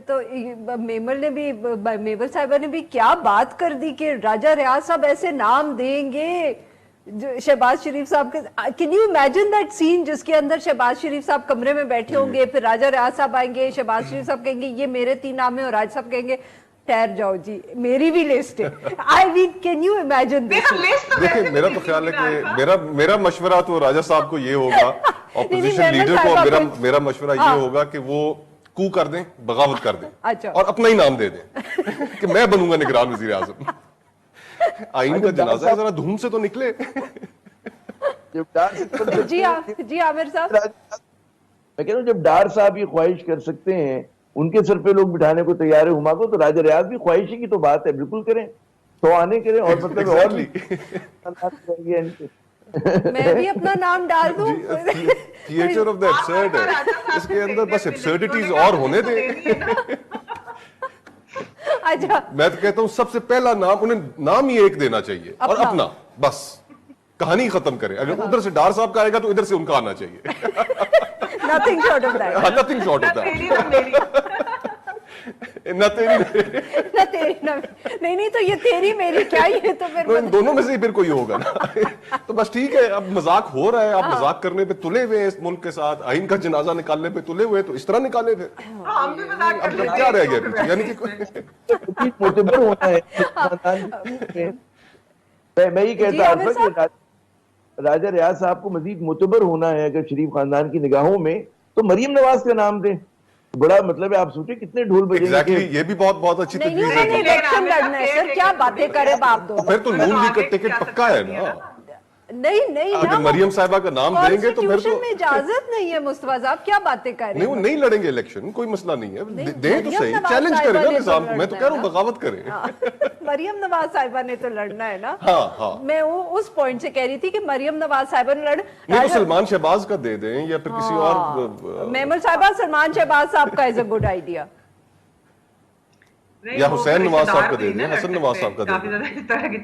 تو میمل صاحبہ نے بھی کیا بات کر دی کہ راجہ ریاض صاحب ایسے نام دیں گے شہباز شریف صاحب کے. کین یو امیجن دیٹ سین جس کے اندر شہباز شریف صاحب کمرے میں بیٹھے ہوں گے, پھر راجہ ریاض صاحب آئیں گے, شہباز شریف صاحب کہیں گے یہ میرے 3 نام ہیں, اور راج صاحب کہیں گے ٹھہر جاؤ جی میری بھی لسٹ ہے. آئی مین کین یو امیجن دس؟ دیکھیں میرا تو خیال ہے کہ میرا مشورہ تو راجہ صاحب کو یہ ہوگا, اپوزیشن لیڈر کو میرا مشورہ یہ ہوگا کہ وہ کو کر دیں, بغاوت کر دیں اور اپنا ہی نام دے دیں کہ میں بنوں گا نگران وزیر اعظم. آئین کا جنازہ ہے, ذرا دھوم سے تو نکلے. جی عامر صاحب, میں کہہ رہا ہوں جب ڈار صاحب یہ خواہش کر سکتے ہیں, ان کے سر پہ لوگ بٹھانے کو تیار ہے ہما کو, تو راجہ ریاض بھی خواہشی کی تو بات ہے, بالکل کریں, تو آنے کریں. اور مطلب اور میں بھی اپنا نام ڈال دوں. تھیٹر آف دی ایبسرڈ ہے, اس کے اندر بس ایبسرڈیٹیز اور ہونے دیں. اچھا میں تو کہتا ہوں سب سے پہلا نام انہیں نام ہی ایک دینا چاہیے, اور اپنا, بس کہانی ختم کریں. اگر ادھر سے ڈار صاحب کا آئے گا تو ادھر سے ان کا آنا چاہیے. nothing short of that. nothing short of that. نہ تیری نہیں تو یہ تیری میری کیا, یہ تو پھر ان دونوں میں سے ہی پھر کوئی ہوگا نا. تو بس ٹھیک ہے, اب مذاق ہو رہا ہے, آپ مذاق کرنے پہ تلے ہوئے اس ملک کے ساتھ, آئین کا جنازہ نکالنے پہ تلے ہوئے, تو اس طرح نکالے پھر. اب کیا رہ گیا پیچھے, یعنی کہ معتبر ہونا ہے. میں یہ کہتا ہوں کہ راجہ ریاض صاحب کو مزید معتبر ہونا ہے اگر شریف خاندان کی نگاہوں میں, تو مریم نواز کا نام دیں. بڑا مطلب ہے, آپ سوچیں کتنے ڈھول بجیں گے. یہ بھی بہت اچھی تجویز ہے. الیکشن لڑنا ہے سر, کیا باتیں کرے باپ دو. پھر تو نون لیگ کا ٹکٹ پکا ہے نا. نہیں اگر مریم صاحبہ کا نام دیں گے تو پھر تو میں اجازت نہیں ہے. مصطفیٰ صاحب کیا باتیں کر رہے ہیں؟ نہیں, وہ نہیں لڑیں گے الیکشن, کوئی مسئلہ نہیں ہے, دیں تو صحیح, چیلنج کریں نا نظام کو. میں تو کہہ رہا ہوں بغاوت کریں. مریم نواز صاحبہ نے تو لڑنا ہے نا. ہاں میں اس پوائنٹ سے کہہ رہی تھی کہ مریم نواز صاحبہ نے نہیں تو سلمان شہباز کا دے دیں, یا پھر کسی اور. میمل صاحبہ سلمان شہباز صاحب کا از اے گڈ آئیڈیا, یا حسین نواز صاحب کا دے دیں, حسن نواز صاحب کا دے دیں.